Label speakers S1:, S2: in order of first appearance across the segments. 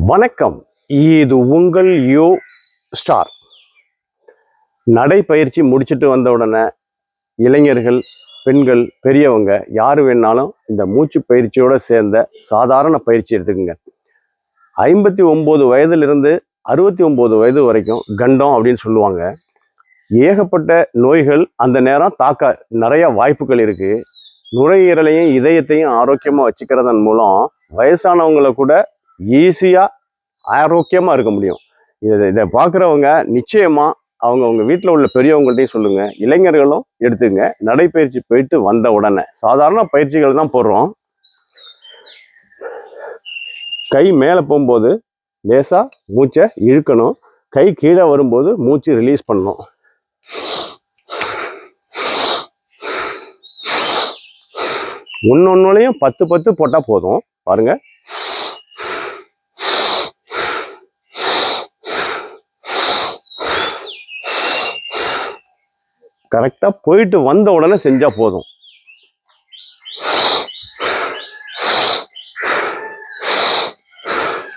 S1: வணக்கம். இது உங்கள் யோ ஸ்டார். நடைப்பயிற்சி முடிச்சுட்டு வந்த உடனே இளைஞர்கள், பெண்கள், பெரியவங்க யார் வேணாலும் இந்த மூச்சு பயிற்சியோடு சேர்ந்த சாதாரண பயிற்சி எடுத்துக்கோங்க. 59 வயதிலிருந்து 69 வயது வரைக்கும் கண்டம் அப்படின்னு சொல்லுவாங்க. ஏகப்பட்ட நோய்கள் அந்த நேரம் தாக்க நிறைய வாய்ப்புகள் இருக்குது. நுரையீரலையும் இதயத்தையும் ஆரோக்கியமாக வச்சுக்கிறதன் மூலம் வயசானவங்களை கூட ஈஸியாக ஆரோக்கியமாக இருக்க முடியும். இதை பார்க்குறவங்க நிச்சயமாக அவங்க வீட்டில் உள்ள பெரியவங்கள்ட்டையும் சொல்லுங்கள். இளைஞர்களும் எடுத்துங்க. நடைப்பயிற்சி போயிட்டு வந்த உடனே சாதாரண பயிற்சிகள் தான் போடுறோம். கை மேலே போகும்போது லேசாக மூச்சை இழுக்கணும். கை கீழே வரும்போது மூச்சு ரிலீஸ் பண்ணணும். ஒன்னொன்னுலையும் 10 போட்டால் போதும். பாருங்க. கரெக்டாக போயிட்டு வந்த உடனே செஞ்சால் போதும்.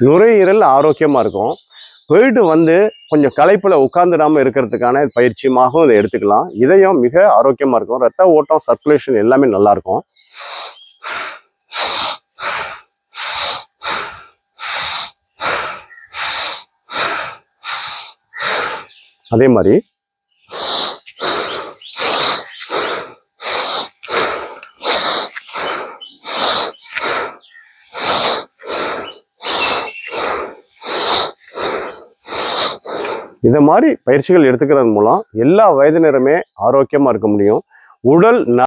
S1: நுரையீரல் ஆரோக்கியமாக இருக்கும். போயிட்டு வந்து கொஞ்சம் களைப்பில் உட்காந்துடாமல் இருக்கிறதுக்கான பயிற்சியுமாகவும் இதை எடுத்துக்கலாம். இதயம் மிக ஆரோக்கியமாக இருக்கும். ரத்த ஓட்டம், சர்க்குலேஷன் எல்லாமே நல்லாயிருக்கும். அதே மாதிரி இந்த மாதிரி பயிற்சிகள் எடுத்துக்கிறது மூலம் எல்லா வயதினருமே ஆரோக்கியமாக இருக்க முடியும். உடல்